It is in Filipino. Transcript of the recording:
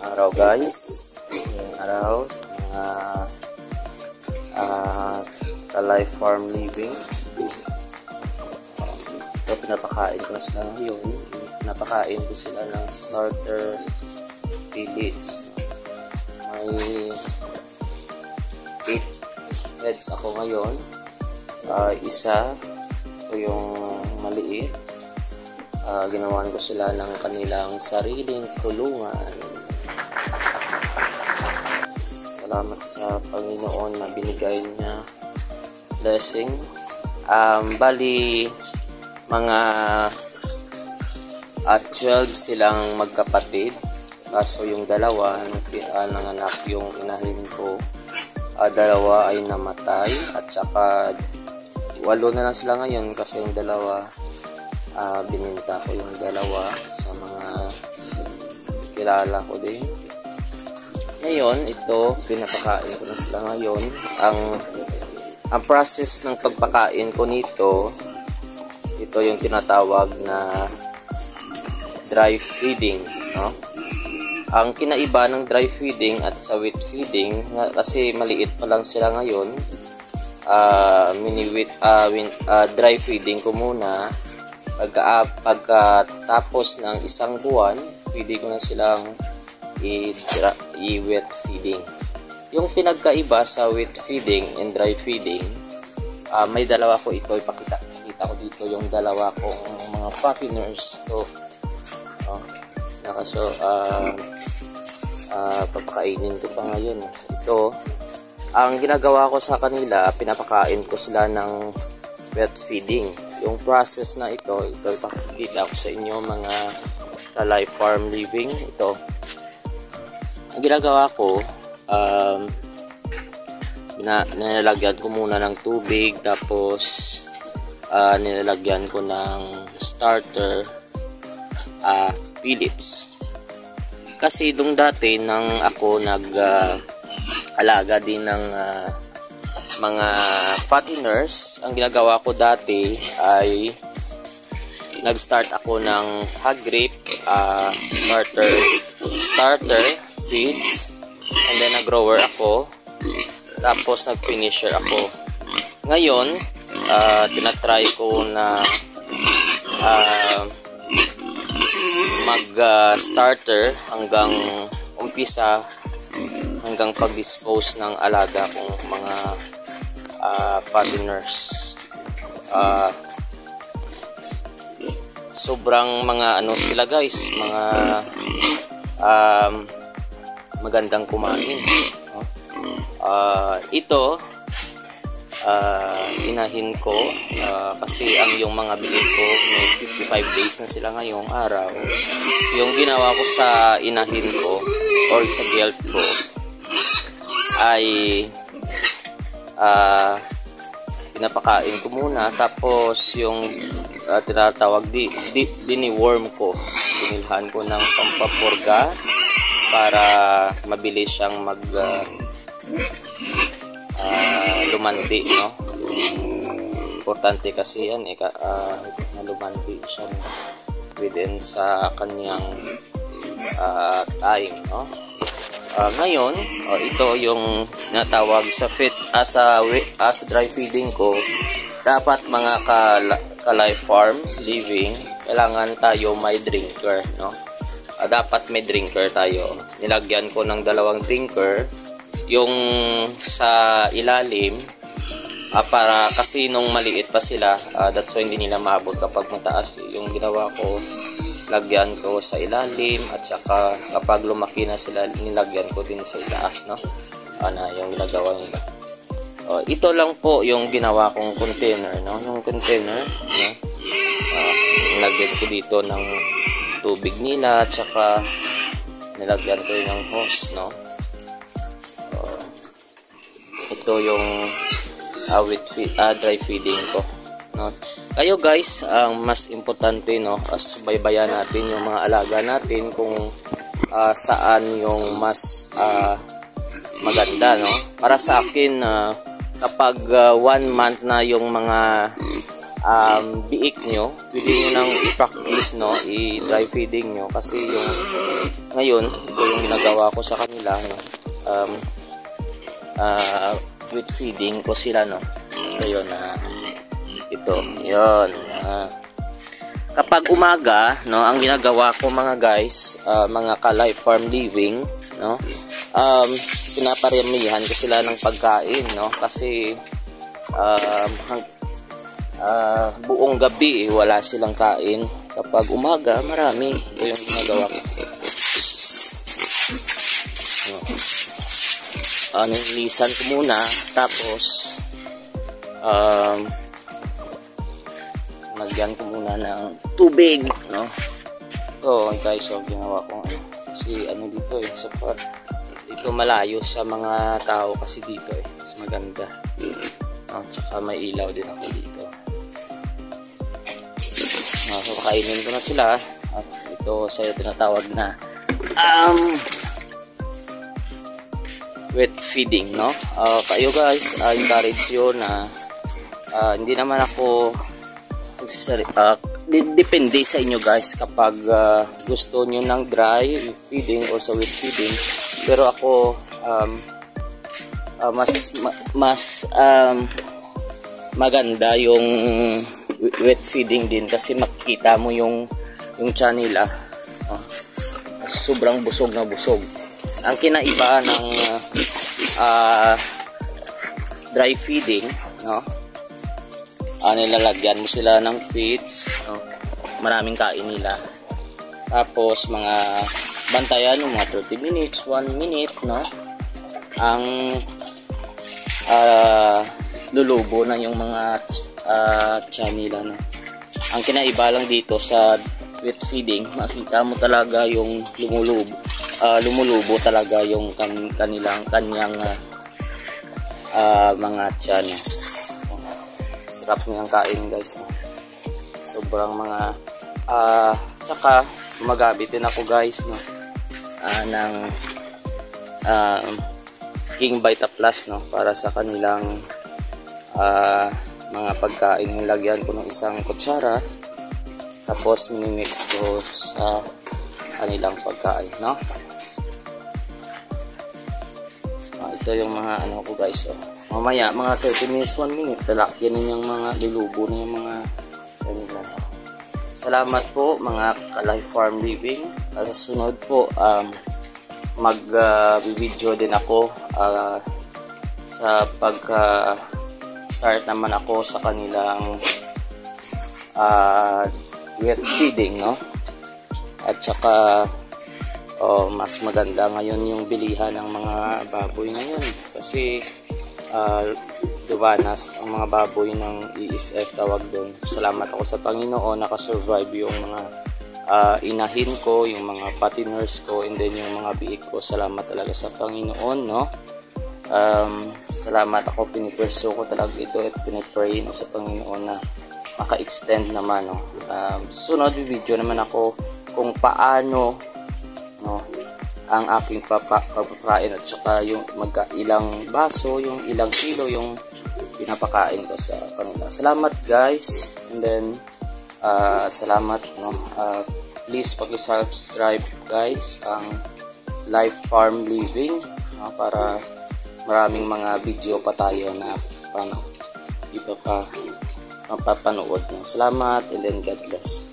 Araw guys, ngayong araw mga ka-life farm living. Ito, pinapakain ko na sila ngayon. Pinapakain ko sila ng starter pellets. May 8 heads ako ngayon. Isa, ito yung maliit. Ginawan ko sila ng kanilang sariling kulungan. Salamat sa Panginoon na binigay niya blessing. Bali mga 12 silang magkapatid. Kaso yung dalawa nanganak yung inahin ko. Dalawa ay namatay at saka 8 na lang sila ngayon kasi yung dalawa bininta ko yung dalawa sa mga kilala ko din. Ngayon, ito, pinapakain ko na sila ngayon. Ang process ng pagpakain ko nito, ito yung tinatawag na dry feeding, no? Ang kinaiba ng dry feeding at sa wet feeding, kasi maliit pa lang sila ngayon, dry feeding ko muna. Pagkatapos ng 1 buwan, pwede ko na silang i-wet feeding. Yung pinagkaiba sa wet feeding and dry feeding, may dalawa ko ito. Ipakita ko dito yung dalawa kong mga fatteners to. Papakainin ko pa ngayon. Ito, ang ginagawa ko sa kanila, pinapakain ko sila ng wet feeding. Yung process na ito ipakikita ko sa inyo mga ka-life farm living. Ito, ang ginagawa ko, nilalagyan ko muna ng tubig, tapos nilalagyan ko ng starter pellets. Kasi dung dati nang ako alaga din ng mga fatteners, ang ginagawa ko dati ay nag-start ako ng hog grip, starter feeds, and then nag-grower ako, tapos nag-finisher ako. Ngayon, tinatry ko na mag-starter hanggang umpisa, hanggang pag-dispose ng alaga kong mga fatteners. Sobrang mga sila guys, mga magandang kumain. Ito inahin ko kasi yung mga bilik ko may 55 days na sila ngayong araw. Yung ginawa ko sa inahin ko or sa gelt ko ay pinapakain ko muna, tapos yung tinatawag dini-worm ko, binilhan ko ng pampapurga para mabilis siyang lumandi, no? Importante kasi yan na lumandi siya within sa kanyang time, no? Ngayon, ito yung natawag sa dry feeding ko. Dapat mga ka-life farm living, kailangan tayo may drinker, no? Dapat may drinker tayo. Nilagyan ko ng 2 drinker yung sa ilalim, para kasi nung maliit pa sila, that's why hindi nila maabot kapag mataas. Yung ginawa ko, lagyan ko sa ilalim, at saka kapag lumaki na sila, nilagyan ko din sa itaas, no? Yung ginagawa nila. Ito lang po yung ginawa kong container, no? Yung container, no? Nilagyan ko dito ng tubig nila, at saka nilagyan ko yun ng hose, no? Ito yung dry feeding ko, no? Kayo guys, ang mas importante, no, subaybayan natin yung mga alaga natin kung saan yung mas maganda, no? Para sa akin, kapag 1 month na yung mga biik nyo, pwede nyo nang i-practice guys, no, i-dry feeding nyo kasi yung ngayon ito yung ginagawa ko sa kanila, no. With feeding ko sila, no. Ito yun, ito yun, kapag umaga, no, ang ginagawa ko mga guys, mga ka-live farm living, no, pinaparamihan ko sila ng pagkain, no, kasi buong gabi wala silang kain. Kapag umaga marami, ito yung ginagawa ko. Nilisan ko muna, tapos nagyan ko muna ng tubig, no. So guys, so ginawa ko kasi dito sa dito malayo sa mga tao kasi dito mas maganda. Tsaka may ilaw din ako dito. So kainin ko na sila at ito sa'yo tinatawag na wet feeding, no. Kayo guys, encourage you na hindi naman ako depende sa inyo guys kapag gusto nyo ng dry feeding o sa wet feeding, pero ako mas maganda yung wet feeding din kasi makikita mo yung tiyan nila, sobrang busog na busog. Ang kinaiba ng dry feeding, no, nilalagyan mo sila ng feeds, no, maraming kain nila, tapos mga bantayan yung mga 30 minutes 1 minute, no, ang lulubo na yung mga tiyan nila, no. Ang kinaiba lang dito sa wet feeding, makita mo talaga yung lumulubo talaga yung kanyang mga tiyan, no. Sarap niyang kain guys, no. Sobrang mga tsaka gumagamit din ako guys, no, ng King Vita Plus, no, para sa kanilang mga pagkain. Nilagyan ko ng isang kutsara, tapos minimix ko sa kanilang pagkain, no. Ito yung mga ko guys, mamaya mga 30 minutes 1 minute talakyan yung mga lulubo na yung mga kanila. Salamat po mga ka-live farm living. Sa sunod po mag-video din ako sa start naman ako sa kanilang wet feeding, no. At saka mas maganda ngayon yung bilihan ng mga baboy ngayon kasi dumanas ang mga baboy ng ESF tawag doon. Salamat ako sa Panginoon, nakasurvive yung mga inahin ko, yung mga patiners ko, and then yung mga biik ko. Salamat talaga sa Panginoon, no. Salamat ako, pinipurso ko talaga ito at pinipray no, sa Panginoon na maka-extend naman, no. Sunod video naman ako kung paano, no, ang aking papakain at saka yung ilang baso, yung ilang kilo yung pinapakain ko sa kanila. Salamat guys, and then salamat, no. Please pag-subscribe guys ang Live Farm Living, no, para maraming mga video pa tayo na iba pa mapapanood, no. Salamat, and then God bless.